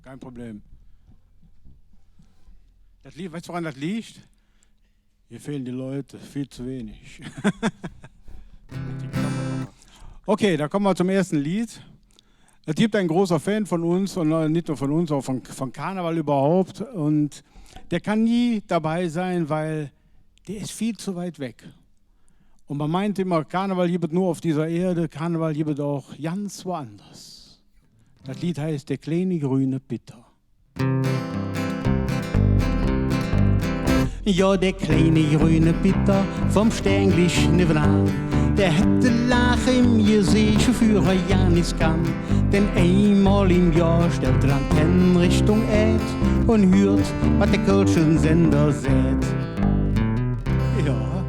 kein Problem. Das Lied, weißt du, woran das liegt? Hier fehlen die Leute, viel zu wenig. Okay, da kommen wir zum ersten Lied. Es gibt einen großer Fan von uns, und nicht nur von uns, auch von Karneval überhaupt. Und der kann nie dabei sein, weil der ist viel zu weit weg. Und man meint immer, Karneval gibt es nur auf dieser Erde, Karneval gibt es auch ganz woanders. Das Lied heißt Der kleine grüne Bitter. Ja, der kleine grüne Bitter vom Stänglisch nebenan, der hätte Lache im Gesicht für er ja nichts kann. Denn einmal im Jahr stellt er Antennen Richtung Erd und hört, was der kölschen Sender sät. Ja,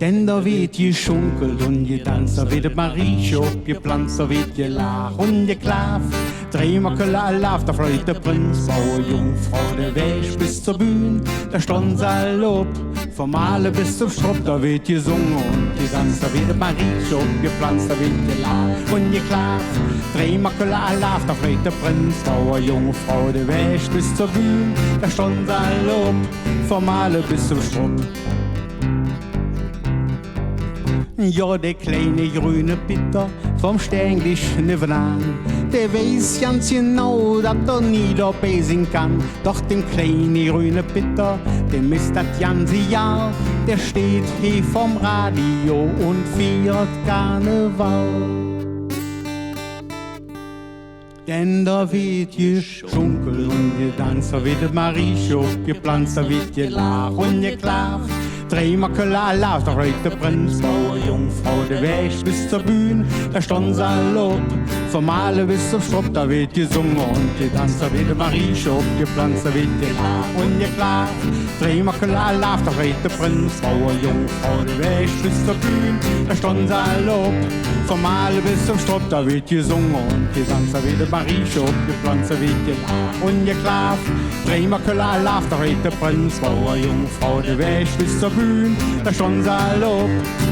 denn da wird geschunkelt und getanzt, da wird Marieche abgepflanzt, da wird gelacht und geklafft. Dreimal Lauf, da freut der Prinz, Bauer, Jungfrau, der Weg bis zur Bühne, da stand all ob, vom Male bis zum Strupp, da wird gesungen und getanzt, da wird Marieche abgepflanzt, da wird gelacht und geklafft. Dreimal Lauf, da freut der Prinz, Bauer, Jungfrau, der Weg bis zur Bühne, da stand all ob, vom Male bis zum Strupp. Ja, der kleine grüne Bitter vom Stänglisch nebenan, der weiß ganz genau, dass er nie dabei sein kann. Doch den kleinen grünen Bitter, dem ist das ganze Jahr, der steht hier vom Radio und feiert Karneval. Denn da wird geschunkelt und getanzt, da wird Marieche gepflanzt, da wird gelacht und geklafft. Dreimal Lauf, da freut der Prinz, Bauer, Jungfrau, der Weg bis zur Bühne, da stand all ob, vom Male bis zum Strupp, da wird gesungen und getanzt, da wird Marieche abgepflanzt, da wird gelacht und geklagt. Dreimal Lauf, da freut der Prinz, Bauer, Jungfrau, der Weg bis zur Bühne, da stand all ob, vom Male bis zum Strupp, da wird gesungen und getanzt, da wird Marieche abgepflanzt, da wird gelacht und geklagt. Dreimal Lauf, da freut der Prinz, Bauer, Jungfrau, der Weg bis zur Bühne, da stand all ob,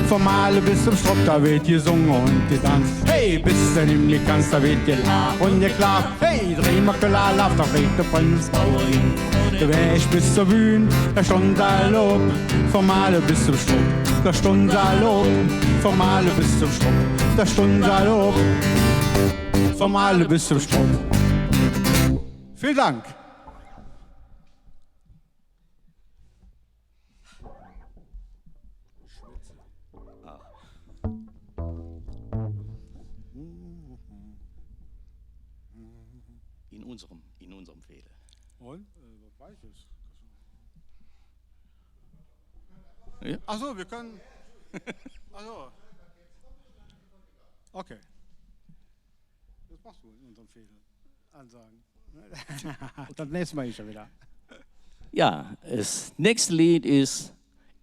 vom Male bis zum Strupp, da wird gesungen und getanzt. Hey, bis du nämlich kannst, da wird gelacht und geklagt. Hey, dreimal Lauf, da freut der Prinz, Bauer, Jungfrau, der Weg bis zur Bühne, da stand all ob, vom Male bis zum Strupp, da stand all ob, vom Male bis zum Strupp, da stand all ob, vom Male bis zum Strupp. Vielen Dank. In unserem Fehler. Und? Was weiß ich? Ja? Achso, wir können. Achso. Okay. Das machst du in unserem Fehler. Ansagen. Das nächste Mal schon wieder. Ja, das nächste Lied ist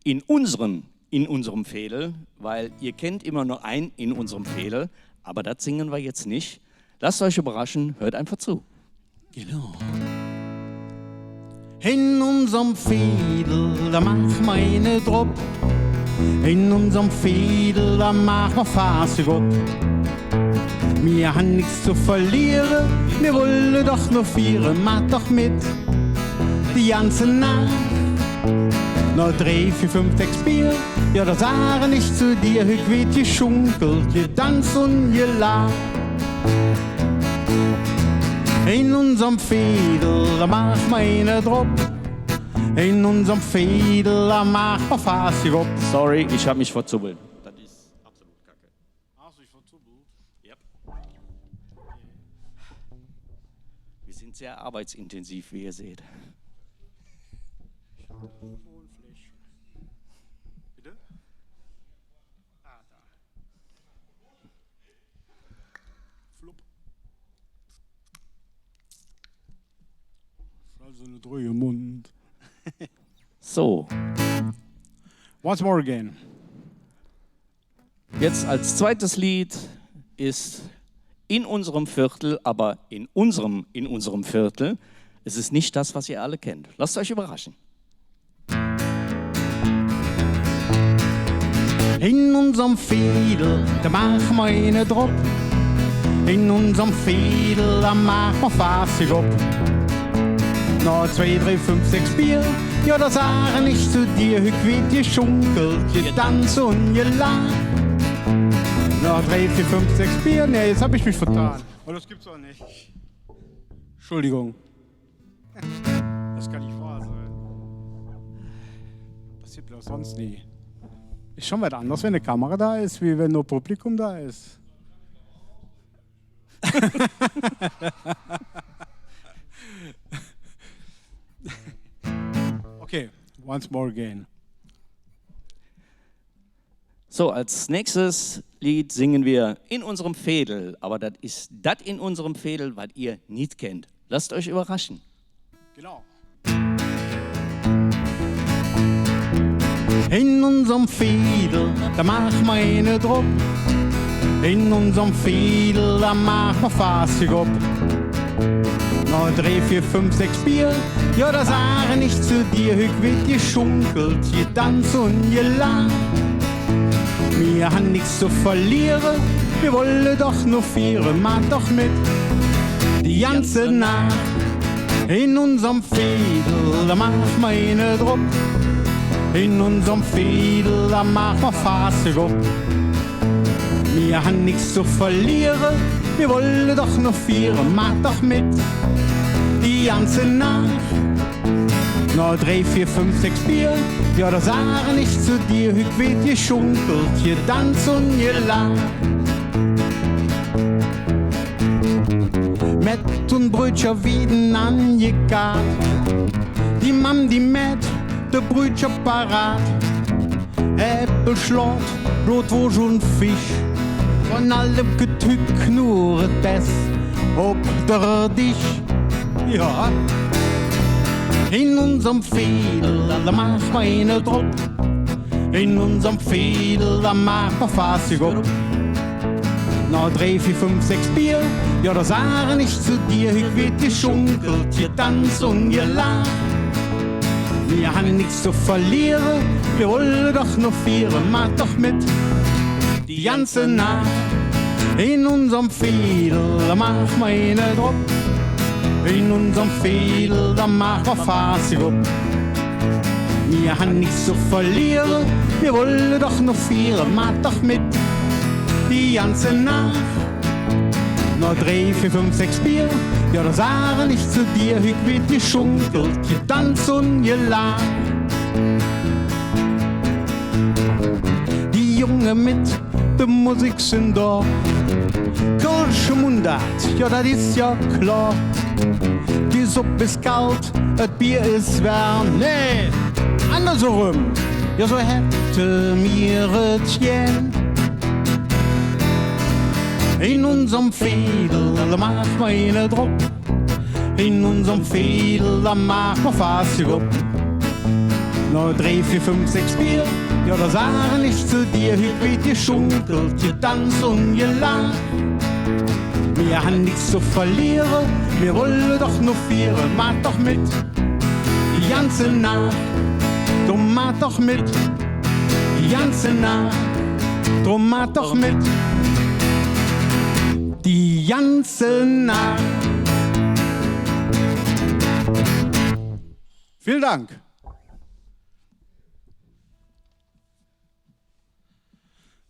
in unserem Fehler, weil ihr kennt immer nur ein in unserem Fehler, aber das singen wir jetzt nicht. Lasst euch überraschen, hört einfach zu. Genau. In unserem Fädel, da mach meine Drop. In unserem Fädel, da mach ma Fasse Gott. Wir haben nichts zu verlieren, wir wollen doch nur vieren. Mach doch mit, die ganze Nacht. Noch 3, 4, 5, 6 Bier, ja, das sage nicht zu dir. Ich wird geschunkelt, getanzt und gelacht. In unserem Fädel, da mach meine Drop. In unserem Fädel, da mach ma Fasse Gott. Sorry, ich habe mich verzubbelt. Das ist absolut kacke. Hast du dich verzubbelt? Ja. Wir sind sehr arbeitsintensiv, wie ihr seht. Bitte? Ah, da. Flupp. Also eine Drühe im Mund. So, Once more again. jetzt als zweites Lied ist in unserem Viertel, aber in unserem Viertel. Es ist nicht das, was ihr alle kennt. Lasst euch überraschen. In unserem Fädel, da mach meine Drop. In unserem Fädel, da machen wir fassig ab. Noch 2, 3, 5, 6 Bier, ja, das sagen ich zu dir, hüt wird geschunkelt, getanzt und gelacht. Noch 3, 4, 5, 6 Bier, ne, jetzt hab ich mich vertan. Oh, das gibt's auch nicht. Entschuldigung. Das kann nicht wahr sein. Passiert doch sonst nie. Ist schon was anderes, wenn eine Kamera da ist, wie wenn nur Publikum da ist. Okay, once more again. So, als nächstes Lied singen wir In unserem Fädel. Aber das ist das in unserem Fädel, was ihr nicht kennt. Lasst euch überraschen. Genau. In unserem Fädel, da machen wir eine Druck. In unserem Fädel, da machen wir fassig ab. Noch 3, 4, 5, 6 Bier, ja, das sage ich zu dir. Hüt wird geschunkelt, getanzt und gelacht. Wir haben nichts zu verlieren, wir wollen doch nur feiern. Mach doch mit, die ganze Nacht. In unserem Fädel, da machen wir eine Druck. In unserem Fädel, da machen wir fassig ab. Wir haben nichts zu verlieren, wir wollen doch nur feiern. Mach doch mit, die ganze Nacht. Noch 3, 4, 5, 6 Bier, ja, das sage ich zu dir. Hüt wird geschunkelt, getanzt und gelacht. Met und Brötchen wieden angekarrt. Die Mam, die Met, der Brötchen parat. Äppelschlot, Brotwurst und Fisch. Von allem Getück nur das ob der Dich. Ja, in unserem Fädel, da machen wir eine Druck. In unserem Fädel, da machen wir fassig ab. Noch 3, 4, 5, 6 Bier, ja, das sage ich zu dir. Hüt wird geschunkelt, getanzt und gelacht. Wir haben nichts zu verlieren, wir wollen doch nur feiern. Mach doch mit, die ganze Nacht. In unserem Fädel, da machen wir eine Druck. In unserem Fädel, da machen wir fassig ab. Wir haben nichts zu verlieren, wir wollen doch nur feiern. Mach doch mit, die ganze Nacht. Noch 3, 4, 5, 6 Bier, ja, das sage ich zu dir. Hüt wird geschunkelt, getanzt und gelacht. Die Jungen mit der Musik sind da. Kölsche Mundart, ja, das ist ja klar. Die Suppe ist kalt, das Bier ist warm. Nee, andersrum, ja, so hätte mir es gern. In unserem Fädel, da machen wir eine Druck. In unserem Fädel, da machen wir fassig ab. Noch 3, 4, 5, 6 Bier, ja, da sage ich zu dir. Hüt wird geschunkelt, getanzt und gelacht. Wir haben nichts zu verlieren, wir wollen doch nur feiern. Mach doch mit, die ganze Nacht. Drum mach doch mit, die ganze Nacht. Drum mach doch mit, die ganze Nacht. Vielen Dank.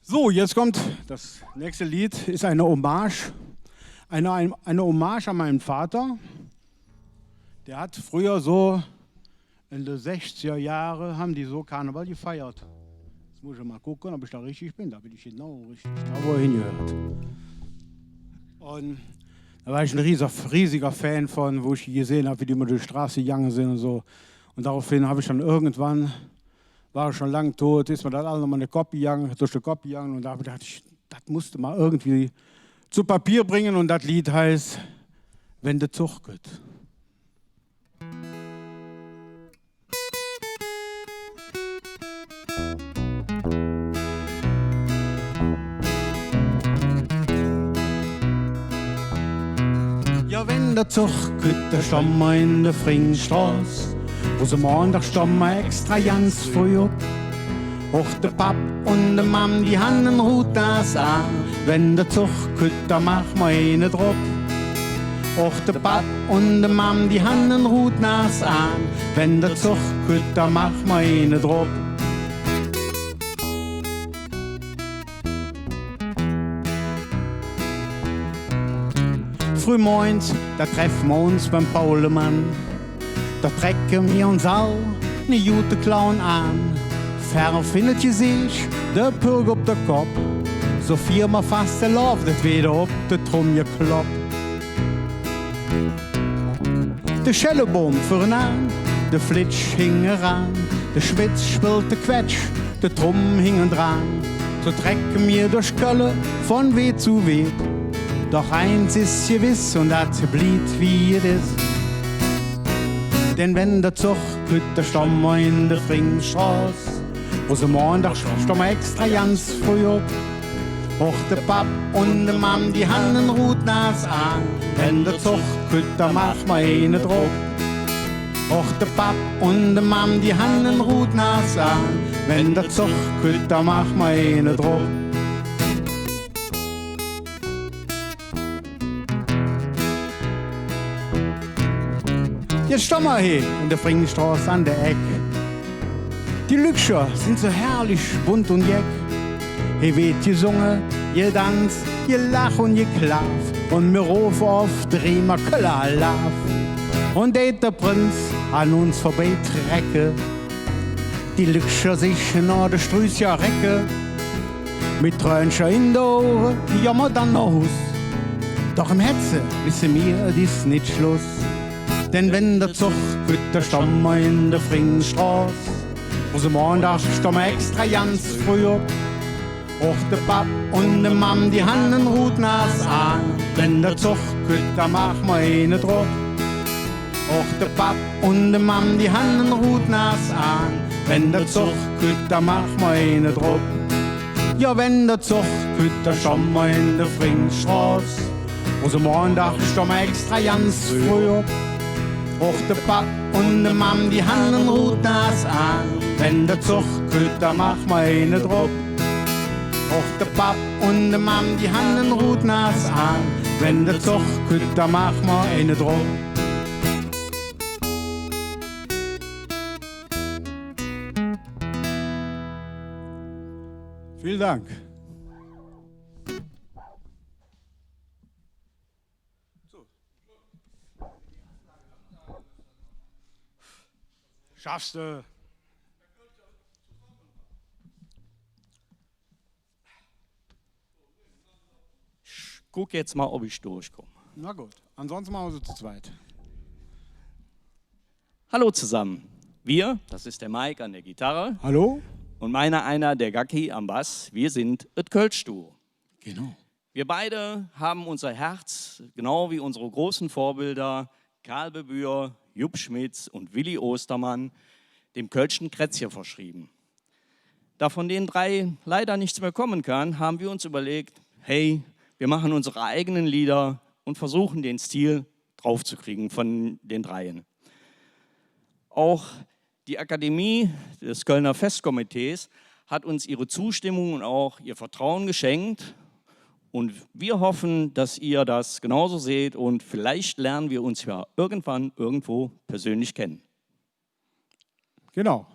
So, jetzt kommt das nächste Lied, ist eine Hommage. Eine Hommage an meinen Vater. Der hat früher so, in den 60er Jahren, haben die so Karneval gefeiert. Jetzt muss ich mal gucken, ob ich da richtig bin. Da bin ich genau richtig, da wo er hingehört. Und da war ich ein riesiger Fan von, wo ich gesehen habe, wie die immer durch die Straße gegangen sind und so. Und daraufhin habe ich dann irgendwann, war ich schon lang tot, ist mir dann alle nochmal durch den Kopf gegangen. Und da habe ich gedacht, das musste mal irgendwie zu Papier bringen. Und das Lied heißt Wenn der Zug geht. Ja, wenn der Zug geht, da stehen wir in der Fringstraße. Wo sie Montag stehen wir extra ganz früh ab. Auch der Papp und der Mam, die haben einen Hut das an. wenn der Zug kommt, da mach ma eine drauf. Och der Pap und der Mam, die hannen Rut nas an, wenn der Zug kommt, da mach ma eine drauf. Frühmorgens, da treffen wir uns beim Paulemann. Da trecken wir uns all ne gute Clown an. Ferner findet je sich der Purg op der Kopf. So viermal fast der Lauf, das wieder op der Trum gekloppt. Der Schelleboom vorn an, der Flitsch hing heran, der Schwitz spielte Quetsch, der Trum hing dran. So trecken wir durch Kölle von Weh zu Weh. Doch eins ist gewiss und das blieb wie es ist. Denn wenn der Zug kommt, da stehen wir in der Fringstraße. Wo sie Montag stehen wir extra ganz früh auf. Och der Pap und der Mam, die hannen Rut nas an. Wenn der Zug kommt, da mach ma eine drauf. Och der Pap und der Mam, die hannen Rut nas an. Wenn der Zug kommt, da mach ma eine drauf. Jetzt stehen wir hier in der Fringstraße an der Eck. Die Lügscher sind so herrlich bunt und jeck. Hier wird gesungen, ihr tanzt, ihr lach und ihr klaff. Und mir rufen oft Riemer Köller Lauf. Und der Prinz an uns vorbei trecke. Die Lügscher sich nach der Strüßja recke. Mit Trönchen in der Ohren, die jammer dann noch Hus. Doch im Hetze wissen wir, dies nicht Schluss. Denn wenn der Zug kommt, da stehen wir in der Fringstraße. Wo sie Montag stehen wir extra ganz früh auf. Och der Pap und der Mam, die hannen Rut nas an. Wenn der Zug kommt, da mach ma eine drauf. Och der Pap und der Mam, die hannen Rut nas an. Wenn der Zug kommt, da mach ma eine drauf. Ja, wenn der Zug kommt, da stehen wir in der Fringstraße. Wo sie Montag stehen wir extra ganz früh auf. Och der Pap und der Mam, die hannen Rut nas an. Wenn der Zug kommt, da mach ma eine drauf. Och der Pap und der Mam, die hannen Rut nas an. Wenn der Zug kommt, da mach ma eine drauf. Vielen Dank. Schaffst du. Ich guck jetzt mal, ob ich durchkomme. Na gut, ansonsten machen wir so zu zweit. Hallo zusammen. Wir, das ist der Mike an der Gitarre. Hallo? Und einer der Gacki am Bass. Wir sind et Kölsch-Duo. Genau. Wir beide haben unser Herz, genau wie unsere großen Vorbilder Karl Bebür, Jupp Schmitz und Willi Ostermann, dem Kölschen Krätzje verschrieben. Da von den drei leider nichts mehr kommen kann, haben wir uns überlegt, hey, wir machen unsere eigenen Lieder und versuchen den Stil draufzukriegen von den dreien. Auch die Akademie des Kölner Festkomitees hat uns ihre Zustimmung und auch ihr Vertrauen geschenkt. Und wir hoffen, dass ihr das genauso seht und vielleicht lernen wir uns ja irgendwann irgendwo persönlich kennen. Genau.